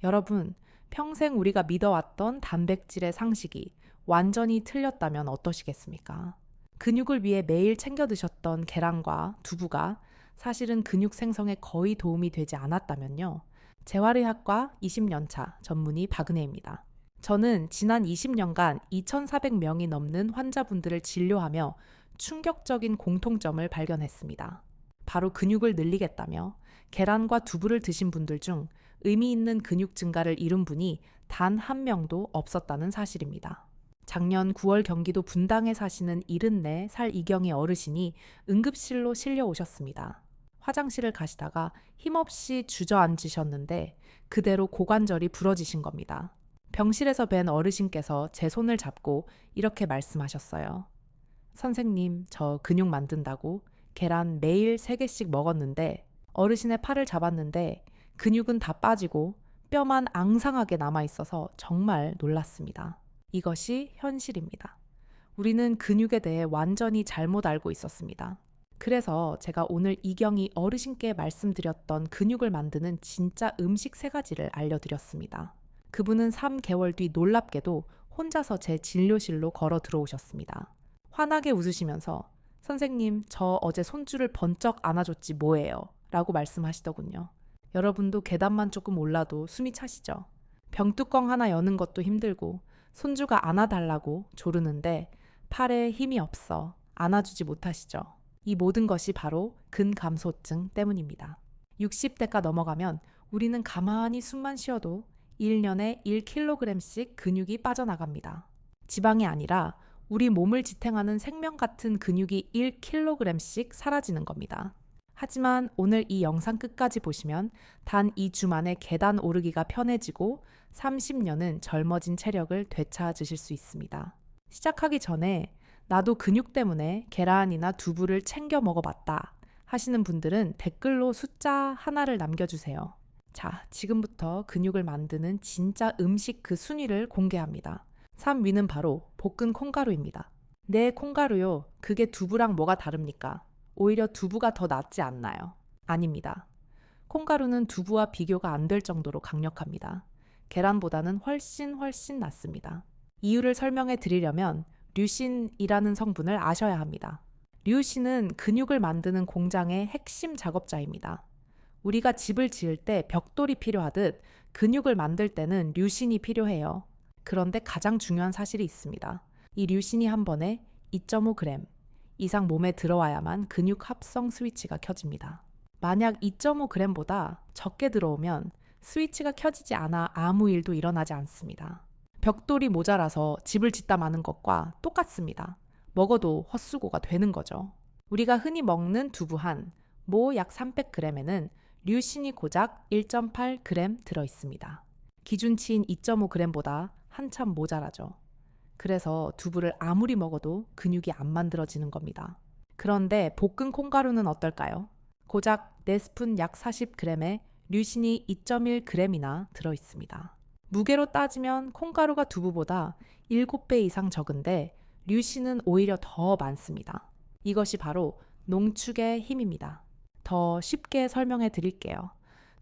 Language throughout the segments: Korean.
여러분, 평생 우리가 믿어왔던 단백질의 상식이 완전히 틀렸다면 어떠시겠습니까? 근육을 위해 매일 챙겨 드셨던 계란과 두부가 사실은 근육 생성에 거의 도움이 되지 않았다면요. 재활의학과 20년차 전문의 박은혜입니다. 저는 지난 20년간 2,400명이 넘는 환자분들을 진료하며 충격적인 공통점을 발견했습니다. 바로 근육을 늘리겠다며 계란과 두부를 드신 분들 중 의미 있는 근육 증가를 이룬 분이 단 한 명도 없었다는 사실입니다. 작년 9월 경기도 분당에 사시는 74살 이경희 어르신이 응급실로 실려 오셨습니다. 화장실을 가시다가 힘없이 주저앉으셨는데 그대로 고관절이 부러지신 겁니다. 병실에서 뵌 어르신께서 제 손을 잡고 이렇게 말씀하셨어요. 선생님, 저 근육 만든다고 계란 매일 3개씩 먹었는데 어르신의 팔을 잡았는데 근육은 다 빠지고 뼈만 앙상하게 남아있어서 정말 놀랐습니다. 이것이 현실입니다. 우리는 근육에 대해 완전히 잘못 알고 있었습니다. 그래서 제가 오늘 이경희 어르신께 말씀드렸던 근육을 만드는 진짜 음식 3가지를 알려드렸습니다. 그분은 3개월 뒤 놀랍게도 혼자서 제 진료실로 걸어 들어오셨습니다. 환하게 웃으시면서 선생님, 저 어제 손줄을 번쩍 안아줬지 뭐예요? 라고 말씀하시더군요. 여러분도 계단만 조금 올라도 숨이 차시죠? 병뚜껑 하나 여는 것도 힘들고 손주가 안아달라고 조르는데 팔에 힘이 없어 안아주지 못하시죠? 이 모든 것이 바로 근감소증 때문입니다. 60대가 넘어가면 우리는 가만히 숨만 쉬어도 1년에 1kg씩 근육이 빠져나갑니다. 지방이 아니라 우리 몸을 지탱하는 생명 같은 근육이 1kg씩 사라지는 겁니다. 하지만 오늘 이 영상 끝까지 보시면 단 2주 만에 계단 오르기가 편해지고 30년은 젊어진 체력을 되찾으실 수 있습니다. 시작하기 전에 나도 근육 때문에 계란이나 두부를 챙겨 먹어봤다 하시는 분들은 댓글로 숫자 하나를 남겨주세요. 자, 지금부터 근육을 만드는 진짜 음식 그 순위를 공개합니다. 3위는 바로 볶은 콩가루입니다. 네, 콩가루요. 그게 두부랑 뭐가 다릅니까? 오히려 두부가 더 낫지 않나요? 아닙니다. 콩가루는 두부와 비교가 안 될 정도로 강력합니다. 계란보다는 훨씬 낫습니다. 이유를 설명해 드리려면 류신이라는 성분을 아셔야 합니다. 류신은 근육을 만드는 공장의 핵심 작업자입니다. 우리가 집을 지을 때 벽돌이 필요하듯 근육을 만들 때는 류신이 필요해요. 그런데 가장 중요한 사실이 있습니다. 이 류신이 한 번에 2.5g 이상 몸에 들어와야만 근육 합성 스위치가 켜집니다. 만약 2.5g보다 적게 들어오면 스위치가 켜지지 않아 아무 일도 일어나지 않습니다. 벽돌이 모자라서 집을 짓다 마는 것과 똑같습니다. 먹어도 헛수고가 되는 거죠. 우리가 흔히 먹는 두부 한 모 약 300g에는 류신이 고작 1.8g 들어있습니다. 기준치인 2.5g보다 한참 모자라죠. 그래서 두부를 아무리 먹어도 근육이 안 만들어지는 겁니다. 그런데 볶은 콩가루는 어떨까요? 고작 4스푼 약 40g에 류신이 2.1g이나 들어있습니다. 무게로 따지면 콩가루가 두부보다 7배 이상 적은데 류신은 오히려 더 많습니다. 이것이 바로 농축의 힘입니다. 더 쉽게 설명해 드릴게요.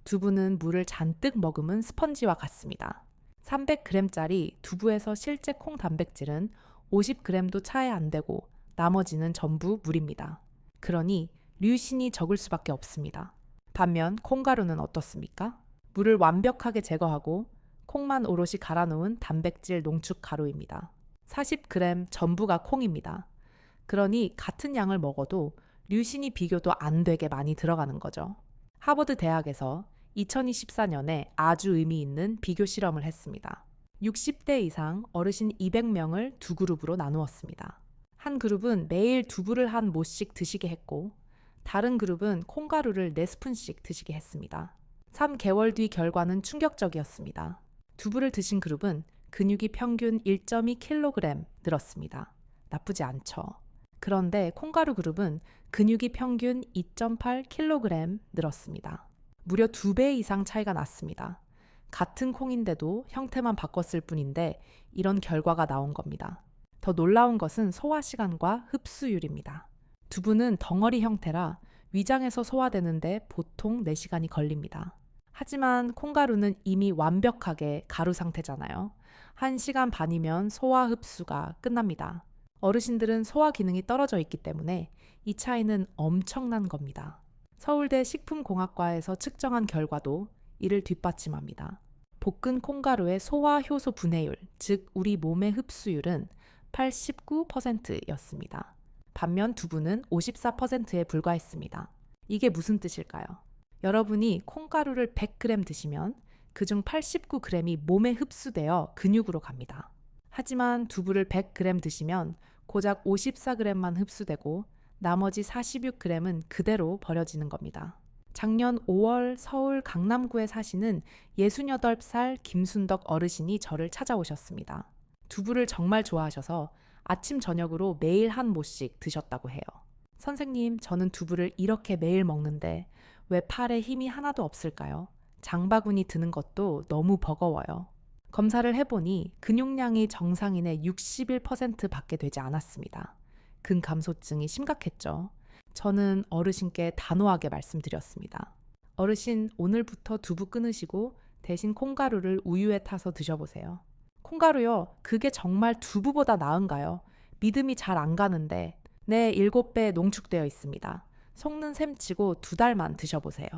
두부는 물을 잔뜩 머금은 스펀지와 같습니다. 300g짜리 두부에서 실제 콩 단백질은 50g도 차이 안 되고 나머지는 전부 물입니다. 그러니 류신이 적을 수밖에 없습니다. 반면 콩가루는 어떻습니까? 물을 완벽하게 제거하고 콩만 오롯이 갈아 놓은 단백질 농축 가루입니다. 40g 전부가 콩입니다. 그러니 같은 양을 먹어도 류신이 비교도 안 되게 많이 들어가는 거죠. 하버드 대학에서 2024년에 아주 의미 있는 비교 실험을 했습니다. 60대 이상 어르신 200명을 두 그룹으로 나누었습니다. 한 그룹은 매일 두부를 한 모씩 드시게 했고 다른 그룹은 콩가루를 4스푼씩 드시게 했습니다. 3개월 뒤 결과는 충격적이었습니다. 두부를 드신 그룹은 근육이 평균 1.2kg 늘었습니다. 나쁘지 않죠. 그런데 콩가루 그룹은 근육이 평균 2.8kg 늘었습니다. 무려 2배 이상 차이가 났습니다. 같은 콩인데도 형태만 바꿨을 뿐인데 이런 결과가 나온 겁니다. 더 놀라운 것은 소화 시간과 흡수율입니다. 두부는 덩어리 형태라 위장에서 소화되는데 보통 4시간이 걸립니다. 하지만 콩가루는 이미 완벽하게 가루 상태잖아요. 1시간 반이면 소화 흡수가 끝납니다. 어르신들은 소화 기능이 떨어져 있기 때문에 이 차이는 엄청난 겁니다. 서울대 식품공학과에서 측정한 결과도 이를 뒷받침합니다. 볶은 콩가루의 소화 효소 분해율, 즉 우리 몸의 흡수율은 89%였습니다. 반면 두부는 54%에 불과했습니다. 이게 무슨 뜻일까요? 여러분이 콩가루를 100g 드시면 그중 89g이 몸에 흡수되어 근육으로 갑니다. 하지만 두부를 100g 드시면 고작 54g만 흡수되고 나머지 46g은 그대로 버려지는 겁니다. 작년 5월 서울 강남구에 사시는 68살 김순덕 어르신이 저를 찾아오셨습니다. 두부를 정말 좋아하셔서 아침 저녁으로 매일 한 모씩 드셨다고 해요. 선생님, 저는 두부를 이렇게 매일 먹는데 왜 팔에 힘이 하나도 없을까요? 장바구니 드는 것도 너무 버거워요. 검사를 해보니 근육량이 정상인의 61%밖에 되지 않았습니다. 근감소증이 심각했죠. 저는 어르신께 단호하게 말씀드렸습니다. 어르신, 오늘부터 두부 끊으시고 대신 콩가루를 우유에 타서 드셔보세요. 콩가루요? 그게 정말 두부보다 나은가요? 믿음이 잘 안 가는데. 네, 7배 농축되어 있습니다. 속는 셈치고 2달만 드셔보세요.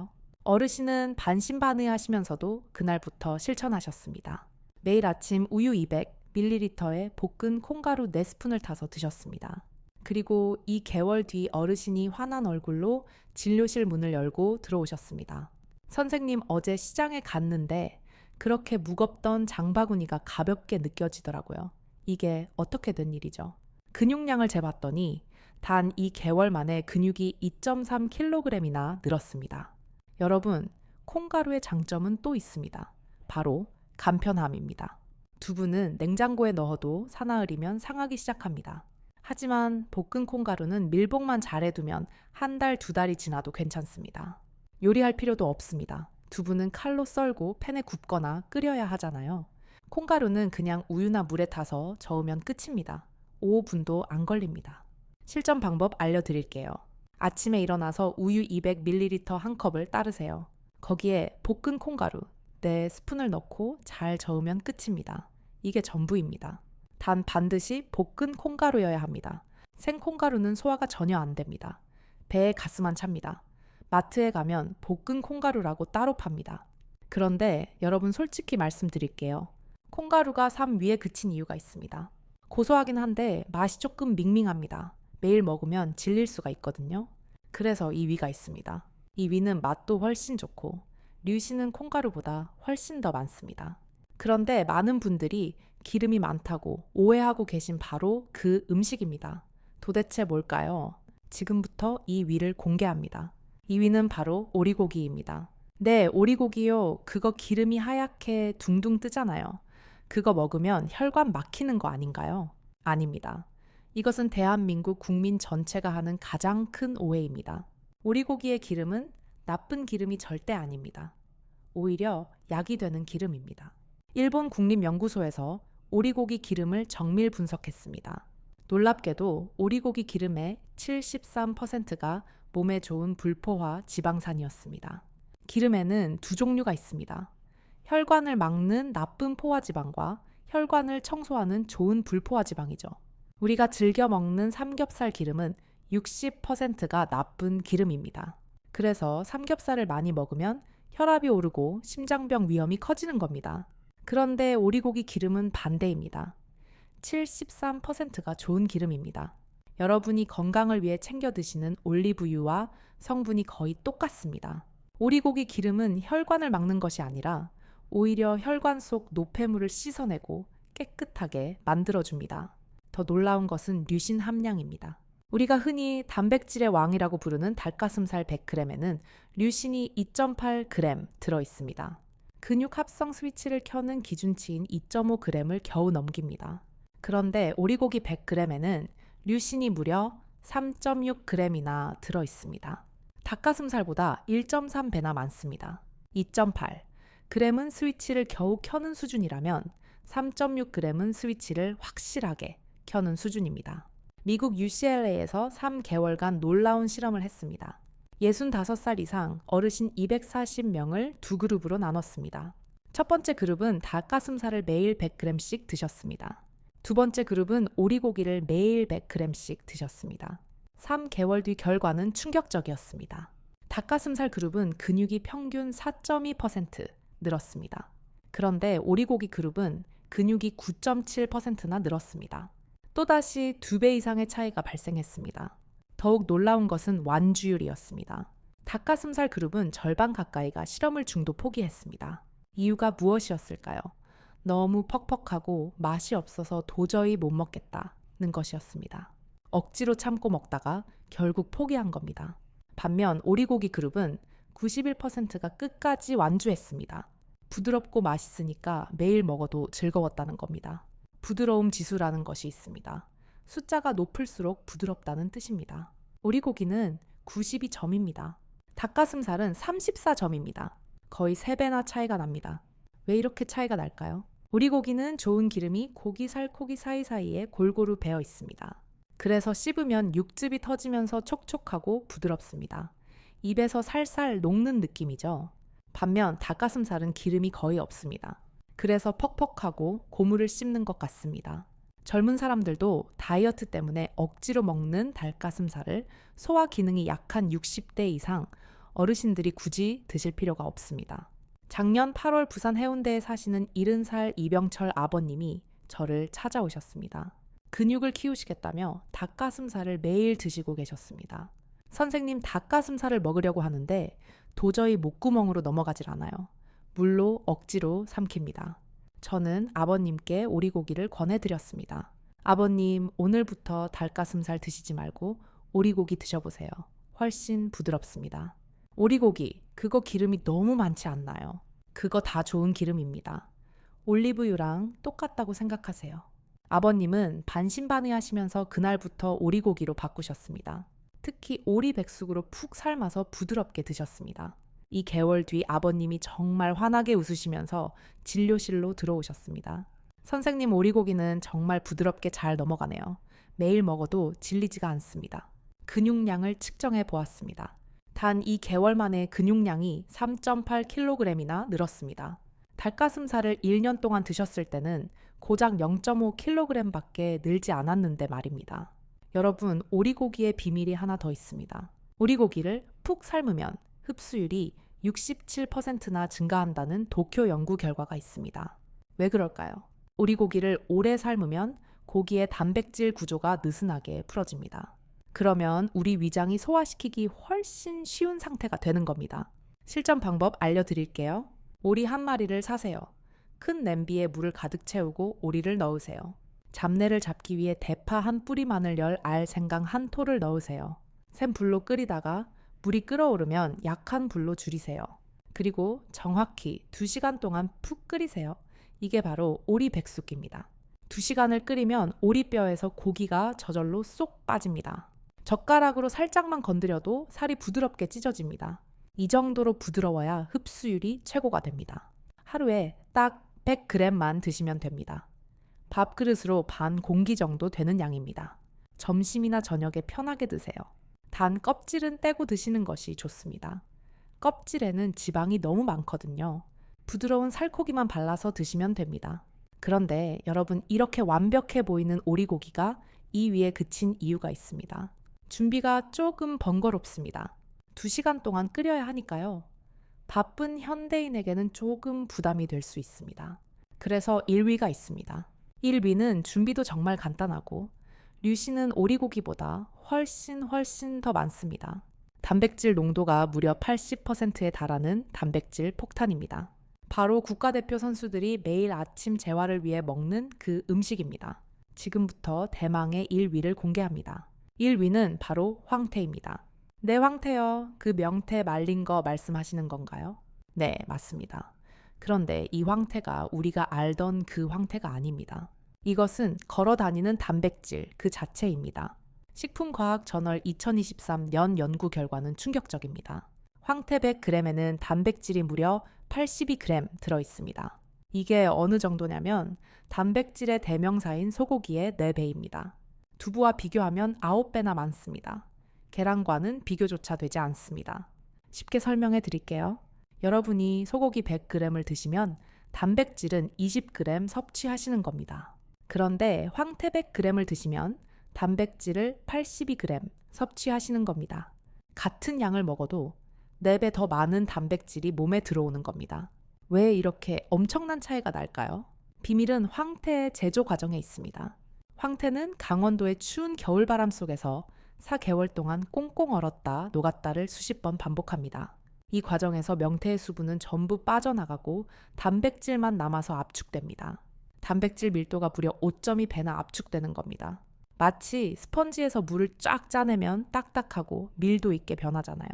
어르신은 반신반의하시면서도 그날부터 실천하셨습니다. 매일 아침 우유 200ml에 볶은 콩가루 4스푼을 타서 드셨습니다. 그리고 2개월 뒤 어르신이 환한 얼굴로 진료실 문을 열고 들어오셨습니다. 선생님, 어제 시장에 갔는데 그렇게 무겁던 장바구니가 가볍게 느껴지더라고요. 이게 어떻게 된 일이죠? 근육량을 재봤더니 단 2개월 만에 근육이 2.3kg이나 늘었습니다. 여러분, 콩가루의 장점은 또 있습니다. 바로 간편함입니다. 두부는 냉장고에 넣어도 사나흘이면 상하기 시작합니다. 하지만 볶은 콩가루는 밀봉만 잘해두면 1달, 2달이 지나도 괜찮습니다. 요리할 필요도 없습니다. 두부는 칼로 썰고 팬에 굽거나 끓여야 하잖아요. 콩가루는 그냥 우유나 물에 타서 저으면 끝입니다. 5분도 안 걸립니다. 실전 방법 알려드릴게요. 아침에 일어나서 우유 200ml 한 컵을 따르세요. 거기에 볶은 콩가루 4스푼을 넣고 잘 저으면 끝입니다. 이게 전부입니다. 단 반드시 볶은 콩가루여야 합니다. 생콩가루는 소화가 전혀 안 됩니다. 배에 가스만 찹니다. 마트에 가면 볶은 콩가루라고 따로 팝니다. 그런데 여러분, 솔직히 말씀드릴게요. 콩가루가 삶 위에 그친 이유가 있습니다. 고소하긴 한데 맛이 조금 밍밍합니다. 매일 먹으면 질릴 수가 있거든요. 그래서 이 위가 있습니다. 이 위는 맛도 훨씬 좋고 류신은 콩가루보다 훨씬 더 많습니다. 그런데 많은 분들이 기름이 많다고 오해하고 계신 바로 그 음식입니다. 도대체 뭘까요? 지금부터 이 위를 공개합니다. 이 위는 바로 오리고기입니다. 네, 오리고기요. 그거 기름이 하얗게 둥둥 뜨잖아요. 그거 먹으면 혈관 막히는 거 아닌가요? 아닙니다. 이것은 대한민국 국민 전체가 하는 가장 큰 오해입니다. 오리고기의 기름은 나쁜 기름이 절대 아닙니다. 오히려 약이 되는 기름입니다. 일본 국립연구소에서 오리고기 기름을 정밀 분석했습니다. 놀랍게도 오리고기 기름의 73%가 몸에 좋은 불포화 지방산이었습니다. 기름에는 두 종류가 있습니다. 혈관을 막는 나쁜 포화지방과 혈관을 청소하는 좋은 불포화지방이죠. 우리가 즐겨 먹는 삼겹살 기름은 60%가 나쁜 기름입니다. 그래서 삼겹살을 많이 먹으면 혈압이 오르고 심장병 위험이 커지는 겁니다. 그런데 오리고기 기름은 반대입니다. 73%가 좋은 기름입니다. 여러분이 건강을 위해 챙겨 드시는 올리브유와 성분이 거의 똑같습니다. 오리고기 기름은 혈관을 막는 것이 아니라 오히려 혈관 속 노폐물을 씻어내고 깨끗하게 만들어줍니다. 더 놀라운 것은 류신 함량입니다. 우리가 흔히 단백질의 왕이라고 부르는 닭가슴살 100g에는 류신이 2.8g 들어있습니다. 근육 합성 스위치를 켜는 기준치인 2.5g을 겨우 넘깁니다. 그런데 오리고기 100g에는 류신이 무려 3.6g이나 들어있습니다. 닭가슴살보다 1.3배나 많습니다. 2.8. g은 스위치를 겨우 켜는 수준이라면 3.6g은 스위치를 확실하게 켜는 수준입니다. 미국 UCLA에서 3개월간 놀라운 실험을 했습니다. 65살 이상 어르신 240명을 두 그룹으로 나눴습니다. 첫 번째 그룹은 닭가슴살을 매일 100g씩 드셨습니다. 두 번째 그룹은 오리고기를 매일 100g씩 드셨습니다. 3개월 뒤 결과는 충격적이었습니다. 닭가슴살 그룹은 근육이 평균 4.2% 늘었습니다. 그런데 오리고기 그룹은 근육이 9.7%나 늘었습니다. 또다시 2배 이상의 차이가 발생했습니다. 더욱 놀라운 것은 완주율이었습니다. 닭가슴살 그룹은 절반 가까이가 실험을 중도 포기했습니다. 이유가 무엇이었을까요? 너무 퍽퍽하고 맛이 없어서 도저히 못 먹겠다는 것이었습니다. 억지로 참고 먹다가 결국 포기한 겁니다. 반면 오리고기 그룹은 91%가 끝까지 완주했습니다. 부드럽고 맛있으니까 매일 먹어도 즐거웠다는 겁니다. 부드러움 지수라는 것이 있습니다. 숫자가 높을수록 부드럽다는 뜻입니다. 오리고기는 92점입니다. 닭가슴살은 34점입니다. 거의 3배나 차이가 납니다. 왜 이렇게 차이가 날까요? 오리고기는 좋은 기름이 고기 살코기 사이사이에 골고루 배어 있습니다. 그래서 씹으면 육즙이 터지면서 촉촉하고 부드럽습니다. 입에서 살살 녹는 느낌이죠. 반면 닭가슴살은 기름이 거의 없습니다. 그래서 퍽퍽하고 고무를 씹는 것 같습니다. 젊은 사람들도 다이어트 때문에 억지로 먹는 닭가슴살을 소화 기능이 약한 60대 이상 어르신들이 굳이 드실 필요가 없습니다. 작년 8월 부산 해운대에 사시는 70살 이병철 아버님이 저를 찾아오셨습니다. 근육을 키우시겠다며 닭가슴살을 매일 드시고 계셨습니다. 선생님, 닭가슴살을 먹으려고 하는데 도저히 목구멍으로 넘어가질 않아요. 물로 억지로 삼킵니다. 저는 아버님께 오리고기를 권해드렸습니다. 아버님, 오늘부터 닭가슴살 드시지 말고 오리고기 드셔보세요. 훨씬 부드럽습니다. 오리고기, 그거 기름이 너무 많지 않나요? 그거 다 좋은 기름입니다. 올리브유랑 똑같다고 생각하세요. 아버님은 반신반의하시면서 그날부터 오리고기로 바꾸셨습니다. 특히 오리 백숙으로 푹 삶아서 부드럽게 드셨습니다. 2개월 뒤 아버님이 정말 환하게 웃으시면서 진료실로 들어오셨습니다. 선생님, 오리고기는 정말 부드럽게 잘 넘어가네요. 매일 먹어도 질리지가 않습니다. 근육량을 측정해 보았습니다. 단 2개월 만에 근육량이 3.8kg이나 늘었습니다. 닭가슴살을 1년 동안 드셨을 때는 고작 0.5kg밖에 늘지 않았는데 말입니다. 여러분, 오리고기의 비밀이 하나 더 있습니다. 오리고기를 푹 삶으면 흡수율이 67%나 증가한다는 도쿄 연구 결과가 있습니다. 왜 그럴까요? 오리고기를 오래 삶으면 고기의 단백질 구조가 느슨하게 풀어집니다. 그러면 우리 위장이 소화시키기 훨씬 쉬운 상태가 되는 겁니다. 실전 방법 알려드릴게요. 오리 한 마리를 사세요. 큰 냄비에 물을 가득 채우고 오리를 넣으세요. 잡내를 잡기 위해 대파 한 뿌리만을 열 알 생강 한 톨을 넣으세요. 센 불로 끓이다가 물이 끓어오르면 약한 불로 줄이세요. 그리고 정확히 2시간 동안 푹 끓이세요. 이게 바로 오리 백숙입니다. 2시간을 끓이면 오리뼈에서 고기가 저절로 쏙 빠집니다. 젓가락으로 살짝만 건드려도 살이 부드럽게 찢어집니다. 이 정도로 부드러워야 흡수율이 최고가 됩니다. 하루에 딱 100g만 드시면 됩니다. 밥그릇으로 반 공기 정도 되는 양입니다. 점심이나 저녁에 편하게 드세요. 단 껍질은 떼고 드시는 것이 좋습니다. 껍질에는 지방이 너무 많거든요. 부드러운 살코기만 발라서 드시면 됩니다. 그런데 여러분, 이렇게 완벽해 보이는 오리고기가 이 위에 그친 이유가 있습니다. 준비가 조금 번거롭습니다. 2시간 동안 끓여야 하니까요. 바쁜 현대인에게는 조금 부담이 될 수 있습니다. 그래서 1위가 있습니다. 1위는 준비도 정말 간단하고 류씨는 오리고기보다 훨씬 더 많습니다. 단백질 농도가 무려 80%에 달하는 단백질 폭탄입니다. 바로 국가대표 선수들이 매일 아침 재활을 위해 먹는 그 음식입니다. 지금부터 대망의 1위를 공개합니다. 1위는 바로 황태입니다. 네, 황태요. 그 명태 말린 거 말씀하시는 건가요? 네, 맞습니다. 그런데 이 황태가 우리가 알던 그 황태가 아닙니다. 이것은 걸어다니는 단백질 그 자체입니다. 식품과학저널 2023년 연구 결과는 충격적입니다. 황태 100g에는 단백질이 무려 82g 들어있습니다. 이게 어느 정도냐면 단백질의 대명사인 소고기의 4배입니다. 두부와 비교하면 9배나 많습니다. 계란과는 비교조차 되지 않습니다. 쉽게 설명해 드릴게요. 여러분이 소고기 100g을 드시면 단백질은 20g 섭취하시는 겁니다. 그런데 황태 100g을 드시면 단백질을 82g 섭취하시는 겁니다. 같은 양을 먹어도 4배 더 많은 단백질이 몸에 들어오는 겁니다. 왜 이렇게 엄청난 차이가 날까요? 비밀은 황태의 제조 과정에 있습니다. 황태는 강원도의 추운 겨울바람 속에서 4개월 동안 꽁꽁 얼었다 녹았다를 수십 번 반복합니다. 이 과정에서 명태의 수분은 전부 빠져나가고 단백질만 남아서 압축됩니다. 단백질 밀도가 무려 5.2배나 압축되는 겁니다. 마치 스펀지에서 물을 쫙 짜내면 딱딱하고 밀도 있게 변하잖아요.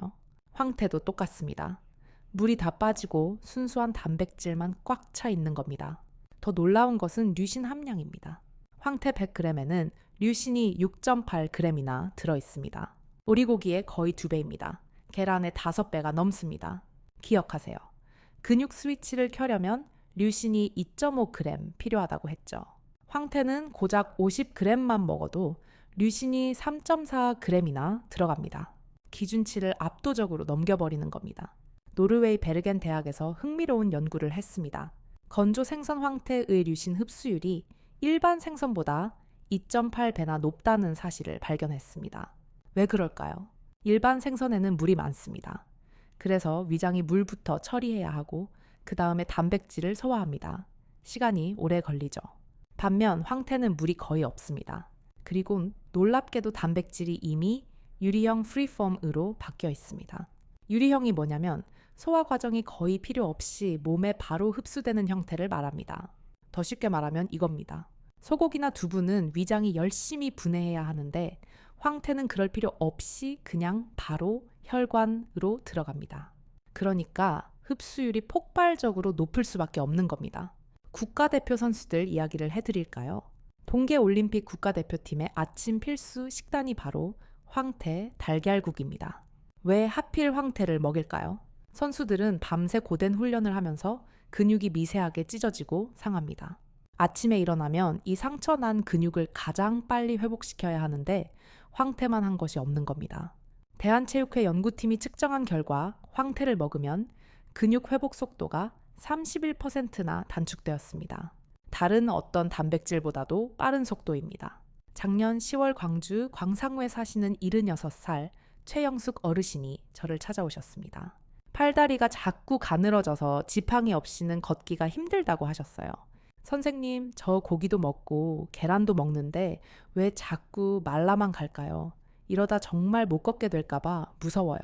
황태도 똑같습니다. 물이 다 빠지고 순수한 단백질만 꽉 차 있는 겁니다. 더 놀라운 것은 류신 함량입니다. 황태 100g에는 류신이 6.8g이나 들어있습니다. 오리고기의 거의 2배입니다. 계란의 5배가 넘습니다. 기억하세요. 근육 스위치를 켜려면 류신이 2.5g 필요하다고 했죠. 황태는 고작 50g만 먹어도 류신이 3.4g이나 들어갑니다. 기준치를 압도적으로 넘겨버리는 겁니다. 노르웨이 베르겐 대학에서 흥미로운 연구를 했습니다. 건조 생선 황태의 류신 흡수율이 일반 생선보다 2.8배나 높다는 사실을 발견했습니다. 왜 그럴까요? 일반 생선에는 물이 많습니다. 그래서 위장이 물부터 처리해야 하고 그 다음에 단백질을 소화합니다. 시간이 오래 걸리죠. 반면 황태는 물이 거의 없습니다. 그리고 놀랍게도 단백질이 이미 유리형 프리폼으로 바뀌어 있습니다. 유리형이 뭐냐면 소화 과정이 거의 필요 없이 몸에 바로 흡수되는 형태를 말합니다. 더 쉽게 말하면 이겁니다. 소고기나 두부는 위장이 열심히 분해해야 하는데 황태는 그럴 필요 없이 그냥 바로 혈관으로 들어갑니다. 그러니까 흡수율이 폭발적으로 높을 수밖에 없는 겁니다. 국가대표 선수들 이야기를 해드릴까요? 동계올림픽 국가대표팀의 아침 필수 식단이 바로 황태 달걀국입니다. 왜 하필 황태를 먹일까요? 선수들은 밤새 고된 훈련을 하면서 근육이 미세하게 찢어지고 상합니다. 아침에 일어나면 이 상처난 근육을 가장 빨리 회복시켜야 하는데 황태만 한 것이 없는 겁니다. 대한체육회 연구팀이 측정한 결과 황태를 먹으면 근육 회복 속도가 31%나 단축되었습니다. 다른 어떤 단백질보다도 빠른 속도입니다. 작년 10월 광주 광상구에 사시는 76살 최영숙 어르신이 저를 찾아오셨습니다. 팔다리가 자꾸 가늘어져서 지팡이 없이는 걷기가 힘들다고 하셨어요. 선생님, 저 고기도 먹고 계란도 먹는데 왜 자꾸 말라만 갈까요? 이러다 정말 못 걷게 될까봐 무서워요.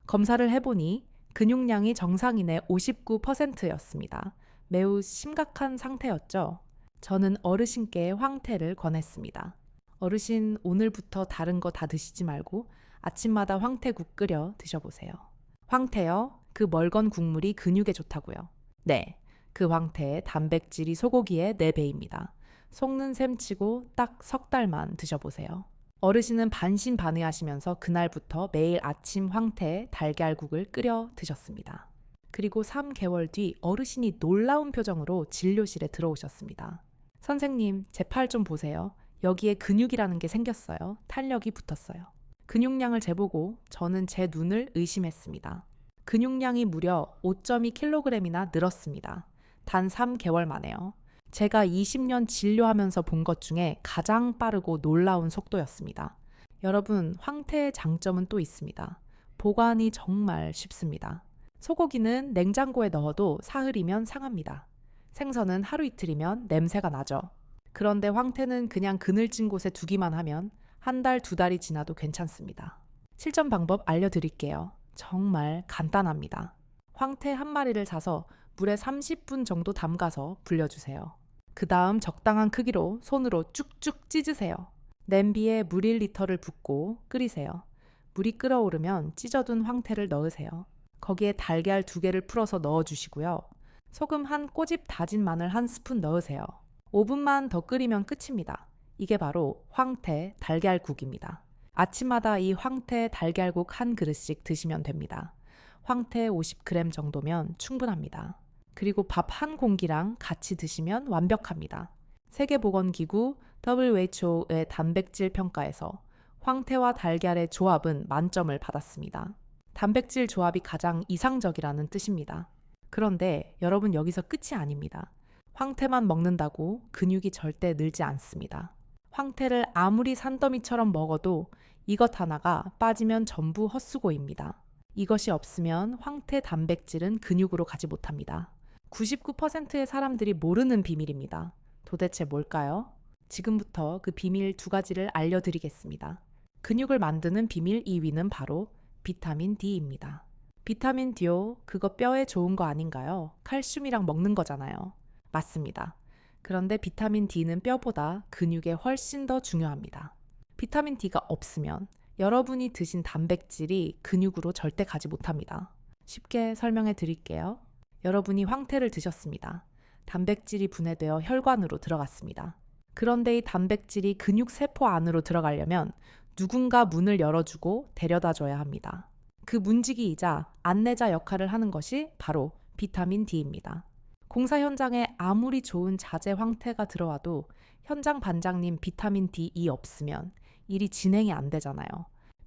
검사를 해보니 근육량이 정상인의 59%였습니다. 매우 심각한 상태였죠. 저는 어르신께 황태를 권했습니다. 어르신, 오늘부터 다른 거 다 드시지 말고 아침마다 황태국 끓여 드셔보세요. 황태요? 그 멀건 국물이 근육에 좋다고요. 네, 그 황태의 단백질이 소고기의 4배입니다. 속는 셈 치고 딱 3달만 드셔보세요. 어르신은 반신반의하시면서 그날부터 매일 아침 황태 달걀국을 끓여 드셨습니다. 그리고 3개월 뒤 어르신이 놀라운 표정으로 진료실에 들어오셨습니다. 선생님, 제 팔 좀 보세요. 여기에 근육이라는 게 생겼어요. 탄력이 붙었어요. 근육량을 재보고 저는 제 눈을 의심했습니다. 근육량이 무려 5.2kg이나 늘었습니다. 단 3개월 만에요. 제가 20년 진료하면서 본 것 중에 가장 빠르고 놀라운 속도였습니다. 여러분, 황태의 장점은 또 있습니다. 보관이 정말 쉽습니다. 소고기는 냉장고에 넣어도 사흘이면 상합니다. 생선은 하루 이틀이면 냄새가 나죠. 그런데 황태는 그냥 그늘진 곳에 두기만 하면 1달, 2달이 지나도 괜찮습니다. 실전 방법 알려드릴게요. 정말 간단합니다. 황태 한 마리를 사서 물에 30분 정도 담가서 불려주세요. 그 다음 적당한 크기로 손으로 쭉쭉 찢으세요. 냄비에 물 1리터를 붓고 끓이세요. 물이 끓어오르면 찢어둔 황태를 넣으세요. 거기에 달걀 2개를 풀어서 넣어주시고요. 소금 한 꼬집 다진 마늘 1스푼 넣으세요. 5분만 더 끓이면 끝입니다. 이게 바로 황태 달걀국입니다. 아침마다 이 황태 달걀국 한 그릇씩 드시면 됩니다. 황태 50g 정도면 충분합니다. 그리고 밥 한 공기랑 같이 드시면 완벽합니다. 세계보건기구 WHO의 단백질 평가에서 황태와 달걀의 조합은 만점을 받았습니다. 단백질 조합이 가장 이상적이라는 뜻입니다. 그런데 여러분 여기서 끝이 아닙니다. 황태만 먹는다고 근육이 절대 늘지 않습니다. 황태를 아무리 산더미처럼 먹어도 이것 하나가 빠지면 전부 헛수고입니다. 이것이 없으면 황태 단백질은 근육으로 가지 못합니다. 99%의 사람들이 모르는 비밀입니다. 도대체 뭘까요? 지금부터 그 비밀 2가지를 알려드리겠습니다. 근육을 만드는 비밀 2위는 바로 비타민 D입니다. 비타민 D요? 그거 뼈에 좋은 거 아닌가요? 칼슘이랑 먹는 거잖아요. 맞습니다. 그런데 비타민 D는 뼈보다 근육에 훨씬 더 중요합니다. 비타민 D가 없으면 여러분이 드신 단백질이 근육으로 절대 가지 못합니다. 쉽게 설명해 드릴게요. 여러분이 황태를 드셨습니다. 단백질이 분해되어 혈관으로 들어갔습니다. 그런데 이 단백질이 근육 세포 안으로 들어가려면 누군가 문을 열어주고 데려다 줘야 합니다. 그 문지기이자 안내자 역할을 하는 것이 바로 비타민 D입니다. 공사 현장에 아무리 좋은 자재 황태가 들어와도 현장 반장님 비타민 D 없으면 일이 진행이 안 되잖아요.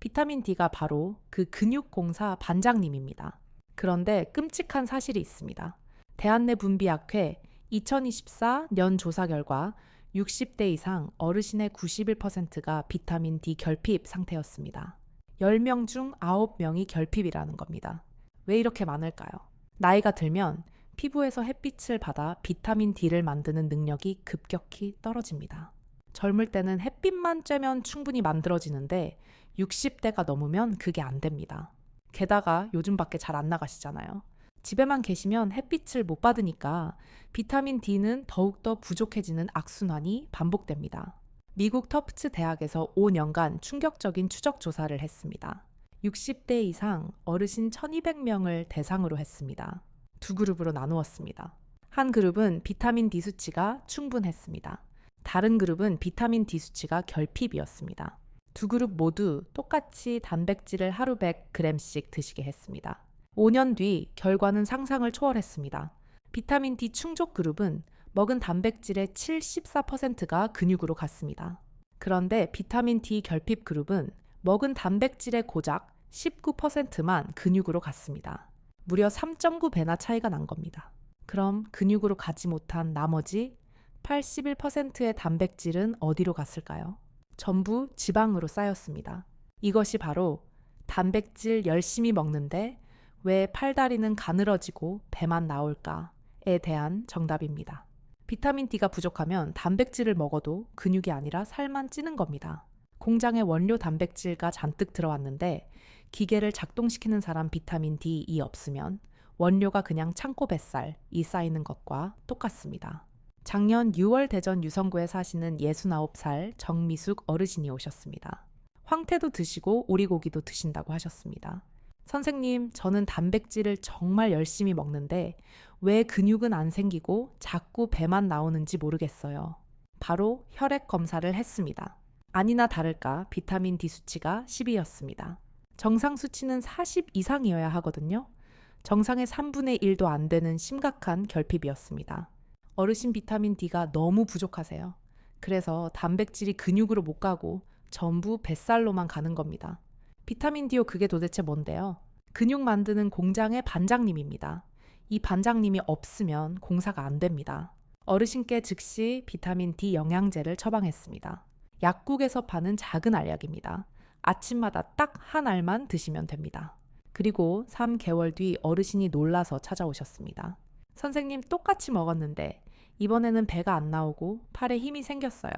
비타민 D가 바로 그 근육공사 반장님입니다. 그런데 끔찍한 사실이 있습니다. 대한내분비학회 2024년 조사 결과 60대 이상 어르신의 91%가 비타민 D 결핍 상태였습니다. 10명 중 9명이 결핍이라는 겁니다. 왜 이렇게 많을까요? 나이가 들면 피부에서 햇빛을 받아 비타민 D를 만드는 능력이 급격히 떨어집니다. 젊을 때는 햇빛만 쬐면 충분히 만들어지는데 60대가 넘으면 그게 안 됩니다. 게다가 요즘 밖에 잘 안 나가시잖아요. 집에만 계시면 햇빛을 못 받으니까 비타민 D는 더욱더 부족해지는 악순환이 반복됩니다. 미국 터프츠 대학에서 5년간 충격적인 추적 조사를 했습니다. 60대 이상 어르신 1200명을 대상으로 했습니다. 2그룹으로 나누었습니다. 한 그룹은 비타민 D 수치가 충분했습니다. 다른 그룹은 비타민 D 수치가 결핍이었습니다. 2그룹 모두 똑같이 단백질을 하루 100g씩 드시게 했습니다. 5년 뒤 결과는 상상을 초월했습니다. 비타민 D 충족 그룹은 먹은 단백질의 74%가 근육으로 갔습니다. 그런데 비타민 D 결핍 그룹은 먹은 단백질의 고작 19%만 근육으로 갔습니다. 무려 3.9배나 차이가 난 겁니다. 그럼 근육으로 가지 못한 나머지 81%의 단백질은 어디로 갔을까요? 전부 지방으로 쌓였습니다. 이것이 바로 단백질 열심히 먹는데 왜 팔다리는 가늘어지고 배만 나올까에 대한 정답입니다. 비타민 D가 부족하면 단백질을 먹어도 근육이 아니라 살만 찌는 겁니다. 공장에 원료 단백질가 잔뜩 들어왔는데 기계를 작동시키는 사람 비타민 D 없으면 원료가 그냥 창고 뱃살이 쌓이는 것과 똑같습니다. 작년 6월 대전 유성구에 사시는 69살 정미숙 어르신이 오셨습니다. 황태도 드시고 오리고기도 드신다고 하셨습니다. 선생님, 저는 단백질을 정말 열심히 먹는데 왜 근육은 안 생기고 자꾸 배만 나오는지 모르겠어요. 바로 혈액 검사를 했습니다. 아니나 다를까 비타민 D 수치가 10이었습니다. 정상 수치는 40 이상이어야 하거든요. 정상의 3분의 1도 안 되는 심각한 결핍이었습니다. 어르신 비타민 D가 너무 부족하세요. 그래서 단백질이 근육으로 못 가고 전부 뱃살로만 가는 겁니다. 비타민 D요 그게 도대체 뭔데요? 근육 만드는 공장의 반장님입니다. 이 반장님이 없으면 공사가 안 됩니다. 어르신께 즉시 비타민 D 영양제를 처방했습니다. 약국에서 파는 작은 알약입니다. 아침마다 딱 한 알만 드시면 됩니다. 그리고 3개월 뒤 어르신이 놀라서 찾아오셨습니다. 선생님 똑같이 먹었는데 이번에는 배가 안 나오고 팔에 힘이 생겼어요.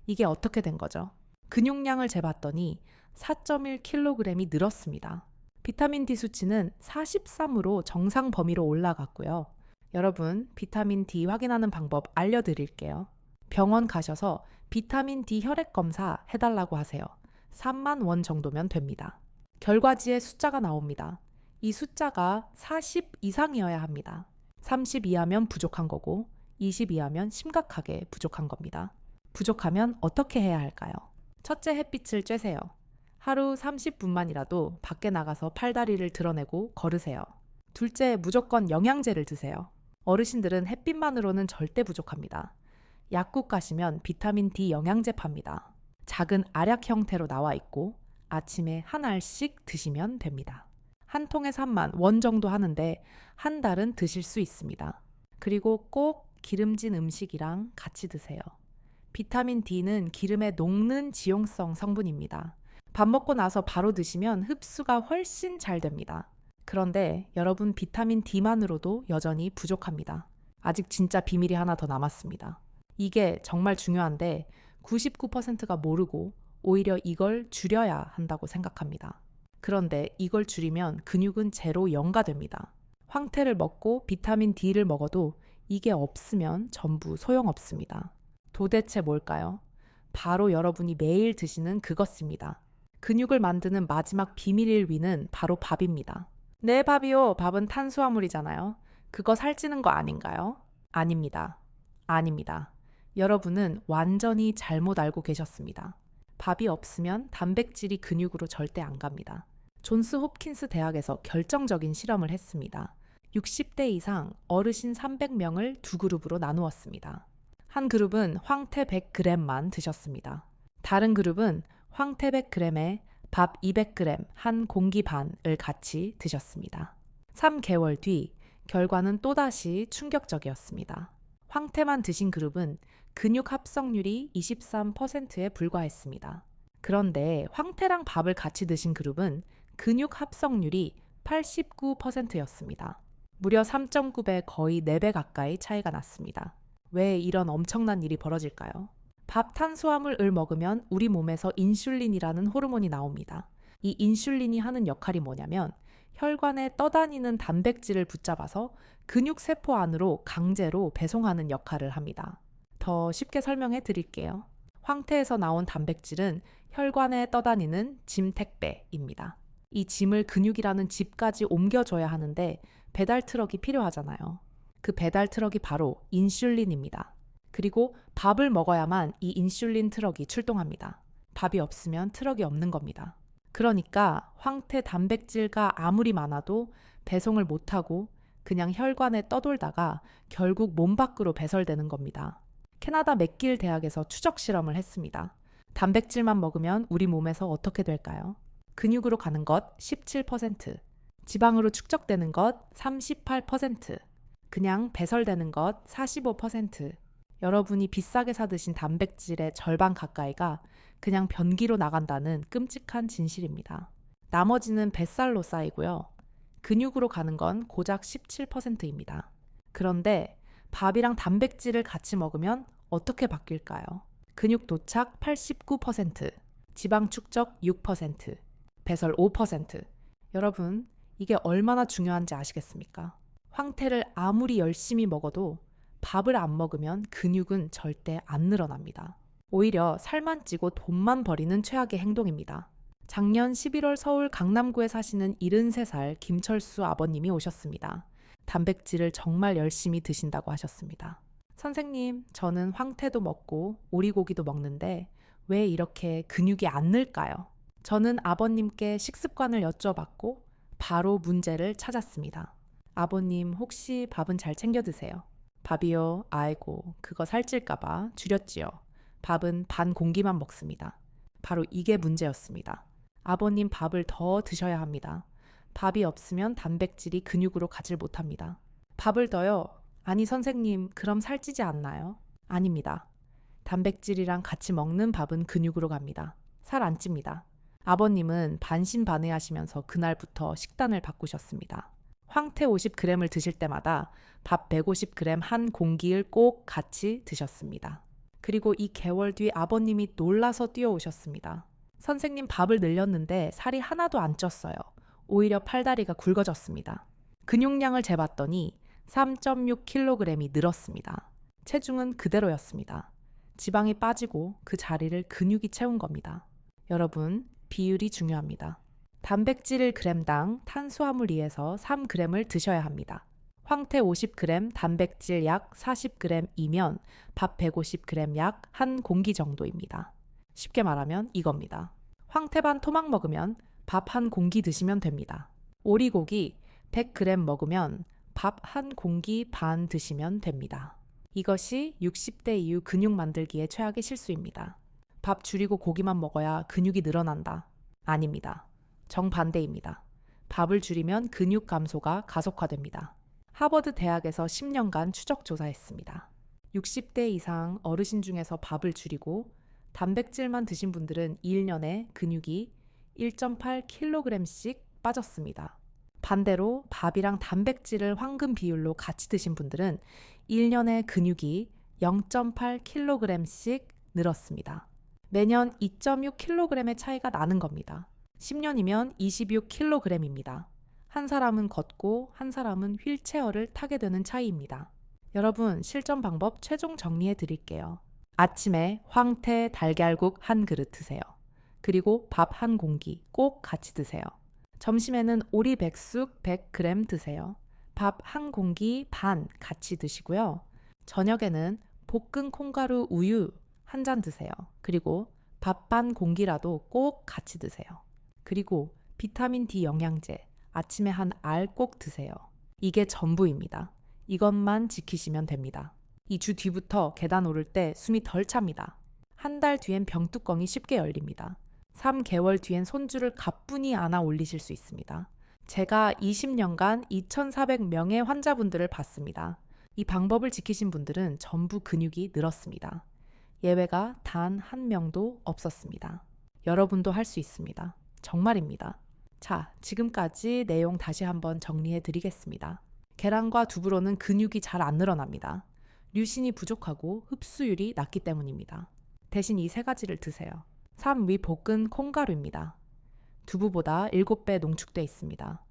이게 어떻게 된 거죠? 근육량을 재봤더니 4.1kg이 늘었습니다. 비타민 D 수치는 43으로 정상 범위로 올라갔고요. 여러분, 비타민 D 확인하는 방법 알려드릴게요. 병원 가셔서 비타민 D 혈액 검사 해달라고 하세요. 3만 원 정도면 됩니다. 결과지에 숫자가 나옵니다. 이 숫자가 40 이상이어야 합니다. 30 이하면 부족한 거고 20 이하면 심각하게 부족한 겁니다. 부족하면 어떻게 해야 할까요? 첫째, 햇빛을 쬐세요. 하루 30분만이라도 밖에 나가서 팔다리를 드러내고 걸으세요. 둘째, 무조건 영양제를 드세요. 어르신들은 햇빛만으로는 절대 부족합니다. 약국 가시면 비타민 D 영양제 팝니다. 작은 알약 형태로 나와 있고 아침에 한 알씩 드시면 됩니다. 한 통에 3만 원 정도 하는데 한 달은 드실 수 있습니다. 그리고 꼭 기름진 음식이랑 같이 드세요. 비타민 D는 기름에 녹는 지용성 성분입니다. 밥 먹고 나서 바로 드시면 흡수가 훨씬 잘 됩니다. 그런데 여러분 비타민 D만으로도 여전히 부족합니다. 아직 진짜 비밀이 하나 더 남았습니다. 이게 정말 중요한데 99%가 모르고 오히려 이걸 줄여야 한다고 생각합니다. 그런데 이걸 줄이면 근육은 제로 0가 됩니다. 황태를 먹고 비타민 D를 먹어도 이게 없으면 전부 소용없습니다. 도대체 뭘까요? 바로 여러분이 매일 드시는 그것입니다. 근육을 만드는 마지막 비밀 1위는 바로 밥입니다. 네, 밥이요. 밥은 탄수화물이잖아요. 그거 살찌는 거 아닌가요? 아닙니다. 아닙니다. 여러분은 완전히 잘못 알고 계셨습니다. 밥이 없으면 단백질이 근육으로 절대 안 갑니다. 존스 홉킨스 대학에서 결정적인 실험을 했습니다. 60대 이상 어르신 300명을 두 그룹으로 나누었습니다. 한 그룹은 황태 100g만 드셨습니다. 다른 그룹은 황태 100g에 밥 200g 한 공기 반을 같이 드셨습니다. 3개월 뒤 결과는 또다시 충격적이었습니다. 황태만 드신 그룹은 근육 합성률이 23%에 불과했습니다. 그런데 황태랑 밥을 같이 드신 그룹은 근육 합성률이 89%였습니다. 무려 3.9배 거의 4배 가까이 차이가 났습니다. 왜 이런 엄청난 일이 벌어질까요? 밥 탄수화물을 먹으면 우리 몸에서 인슐린이라는 호르몬이 나옵니다. 이 인슐린이 하는 역할이 뭐냐면 혈관에 떠다니는 단백질을 붙잡아서 근육세포 안으로 강제로 배송하는 역할을 합니다. 더 쉽게 설명해 드릴게요. 황태에서 나온 단백질은 혈관에 떠다니는 짐 택배입니다. 이 짐을 근육이라는 집까지 옮겨줘야 하는데 배달 트럭이 필요하잖아요. 그 배달 트럭이 바로 인슐린입니다. 그리고 밥을 먹어야만 이 인슐린 트럭이 출동합니다. 밥이 없으면 트럭이 없는 겁니다. 그러니까 황태 단백질가 아무리 많아도 배송을 못하고 그냥 혈관에 떠돌다가 결국 몸 밖으로 배설되는 겁니다. 캐나다 맥길 대학에서 추적 실험을 했습니다. 단백질만 먹으면 우리 몸에서 어떻게 될까요? 근육으로 가는 것 17%, 지방으로 축적되는 것 38%, 그냥 배설되는 것 45%. 여러분이 비싸게 사드신 단백질의 절반 가까이가 그냥 변기로 나간다는 끔찍한 진실입니다. 나머지는 뱃살로 쌓이고요. 근육으로 가는 건 고작 17%입니다. 그런데 밥이랑 단백질을 같이 먹으면 어떻게 바뀔까요? 근육 도착 89%, 지방 축적 6%, 배설 5%. 여러분, 이게 얼마나 중요한지 아시겠습니까? 황태를 아무리 열심히 먹어도 밥을 안 먹으면 근육은 절대 안 늘어납니다. 오히려 살만 찌고 돈만 버리는 최악의 행동입니다. 작년 11월 서울 강남구에 사시는 73살 김철수 아버님이 오셨습니다. 단백질을 정말 열심히 드신다고 하셨습니다. 선생님, 저는 황태도 먹고 오리고기도 먹는데 왜 이렇게 근육이 안 늘까요? 저는 아버님께 식습관을 여쭤봤고 바로 문제를 찾았습니다. 아버님, 혹시 밥은 잘 챙겨 드세요? 밥이요? 아이고, 그거 살찔까봐 줄였지요. 밥은 반 공기만 먹습니다. 바로 이게 문제였습니다. 아버님 밥을 더 드셔야 합니다. 밥이 없으면 단백질이 근육으로 가질 못합니다. 밥을 더요? 아니 선생님, 그럼 살찌지 않나요? 아닙니다. 단백질이랑 같이 먹는 밥은 근육으로 갑니다. 살 안 찝니다. 아버님은 반신반의하시면서 그날부터 식단을 바꾸셨습니다. 황태 50g을 드실 때마다 밥 150g 한 공기를 꼭 같이 드셨습니다. 그리고 이 개월 뒤 아버님이 놀라서 뛰어오셨습니다. 선생님, 밥을 늘렸는데 살이 하나도 안 쪘어요. 오히려 팔다리가 굵어졌습니다. 근육량을 재봤더니 3.6kg이 늘었습니다. 체중은 그대로였습니다. 지방이 빠지고 그 자리를 근육이 채운 겁니다. 여러분, 비율이 중요합니다. 단백질 g당 탄수화물 2에서 3g을 드셔야 합니다. 황태 50g, 단백질 약 40g이면 밥 150g 약 한 공기 정도입니다. 쉽게 말하면 이겁니다. 황태 반 토막 먹으면 밥 한 공기 드시면 됩니다. 오리고기 100g 먹으면 밥 한 공기 반 드시면 됩니다. 이것이 60대 이후 근육 만들기의 최악의 실수입니다. 밥 줄이고 고기만 먹어야 근육이 늘어난다. 아닙니다. 정반대입니다. 밥을 줄이면 근육 감소가 가속화됩니다. 하버드 대학에서 10년간 추적 조사했습니다. 60대 이상 어르신 중에서 밥을 줄이고 단백질만 드신 분들은 1년에 근육이 1.8kg씩 빠졌습니다. 반대로 밥이랑 단백질을 황금 비율로 같이 드신 분들은 1년에 근육이 0.8kg씩 늘었습니다. 매년 2.6kg의 차이가 나는 겁니다. 10년이면 26kg입니다. 한 사람은 걷고 한 사람은 휠체어를 타게 되는 차이입니다. 여러분, 실전 방법 최종 정리해 드릴게요. 아침에 황태 달걀국 한 그릇 드세요. 그리고 밥 한 공기 꼭 같이 드세요. 점심에는 오리백숙 100g 드세요. 밥 한 공기 반 같이 드시고요. 저녁에는 볶은 콩가루 우유 한 잔 드세요. 그리고 밥 반 공기라도 꼭 같이 드세요. 그리고 비타민 D 영양제 아침에 한 알 꼭 드세요. 이게 전부입니다. 이것만 지키시면 됩니다. 2주 뒤부터 계단 오를 때 숨이 덜 찹니다. 한 달 뒤엔 병뚜껑이 쉽게 열립니다. 3개월 뒤엔 손주를 가뿐히 안아 올리실 수 있습니다. 제가 20년간 2,400명의 환자분들을 봤습니다. 이 방법을 지키신 분들은 전부 근육이 늘었습니다. 예외가 단 한 명도 없었습니다. 여러분도 할 수 있습니다. 정말입니다. 자, 지금까지 내용 다시 한번 정리해 드리겠습니다. 계란과 두부로는 근육이 잘 안 늘어납니다. 류신이 부족하고 흡수율이 낮기 때문입니다. 대신 이 세 가지를 드세요. 3. 위 볶은 콩가루입니다. 두부보다 7배 농축돼 있습니다.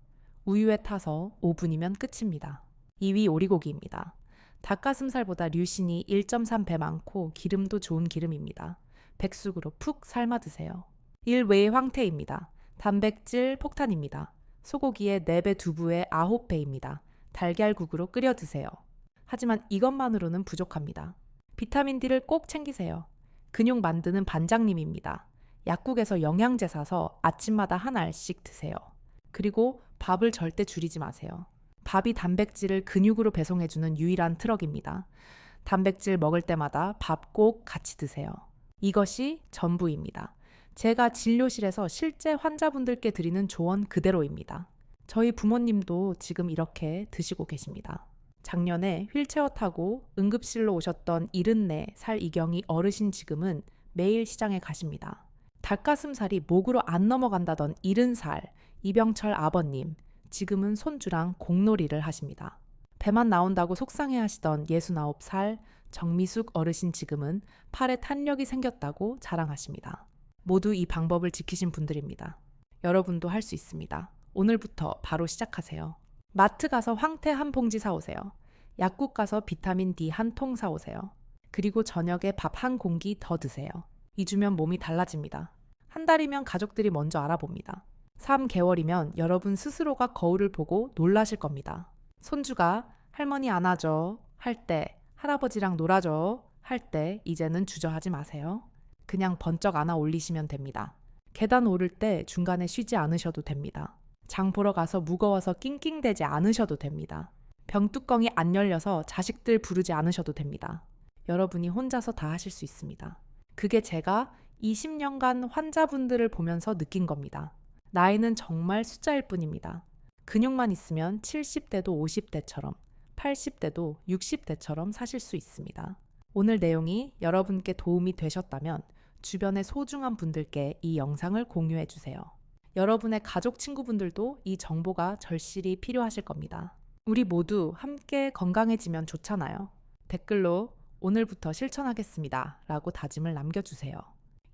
우유에 타서 5분이면 끝입니다. 2위 오리고기입니다. 닭가슴살보다 류신이 1.3배 많고 기름도 좋은 기름입니다. 백숙으로 푹 삶아 드세요. 1. 외의 황태입니다. 단백질 폭탄입니다. 소고기의 4배, 두부의 9배입니다. 달걀국으로 끓여 드세요. 하지만 이것만으로는 부족합니다. 비타민 D를 꼭 챙기세요. 근육 만드는 반장님입니다. 약국에서 영양제 사서 아침마다 한 알씩 드세요. 그리고 밥을 절대 줄이지 마세요. 밥이 단백질을 근육으로 배송해주는 유일한 트럭입니다. 단백질 먹을 때마다 밥 꼭 같이 드세요. 이것이 전부입니다. 제가 진료실에서 실제 환자분들께 드리는 조언 그대로입니다. 저희 부모님도 지금 이렇게 드시고 계십니다. 작년에 휠체어 타고 응급실로 오셨던 74살 이경이 어르신 지금은 매일 시장에 가십니다. 닭가슴살이 목으로 안 넘어간다던 70살 이병철 아버님, 지금은 손주랑 공놀이를 하십니다. 배만 나온다고 속상해 하시던 69살 정미숙 어르신 지금은 팔에 탄력이 생겼다고 자랑하십니다. 모두 이 방법을 지키신 분들입니다. 여러분도 할 수 있습니다. 오늘부터 바로 시작하세요. 마트 가서 황태 한 봉지 사오세요. 약국 가서 비타민 D 한 통 사오세요. 그리고 저녁에 밥 한 공기 더 드세요. 2주면 몸이 달라집니다. 한 달이면 가족들이 먼저 알아봅니다. 3개월이면 여러분 스스로가 거울을 보고 놀라실 겁니다. 손주가 할머니 안아줘 할 때, 할아버지랑 놀아줘 할 때 이제는 주저하지 마세요. 그냥 번쩍 안아 올리시면 됩니다. 계단 오를 때 중간에 쉬지 않으셔도 됩니다. 장 보러 가서 무거워서 낑낑대지 않으셔도 됩니다. 병뚜껑이 안 열려서 자식들 부르지 않으셔도 됩니다. 여러분이 혼자서 다 하실 수 있습니다. 그게 제가 20년간 환자분들을 보면서 느낀 겁니다. 나이는 정말 숫자일 뿐입니다. 근육만 있으면 70대도 50대처럼, 80대도 60대처럼 사실 수 있습니다. 오늘 내용이 여러분께 도움이 되셨다면 주변의 소중한 분들께 이 영상을 공유해 주세요. 여러분의 가족 친구분들도 이 정보가 절실히 필요하실 겁니다. 우리 모두 함께 건강해지면 좋잖아요. 댓글로 오늘부터 실천하겠습니다 라고 다짐을 남겨주세요.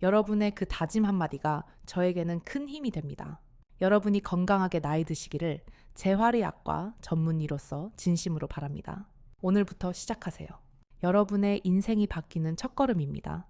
여러분의 그 다짐 한마디가 저에게는 큰 힘이 됩니다. 여러분이 건강하게 나이 드시기를 재활의학과 전문의로서 진심으로 바랍니다. 오늘부터 시작하세요. 여러분의 인생이 바뀌는 첫걸음입니다.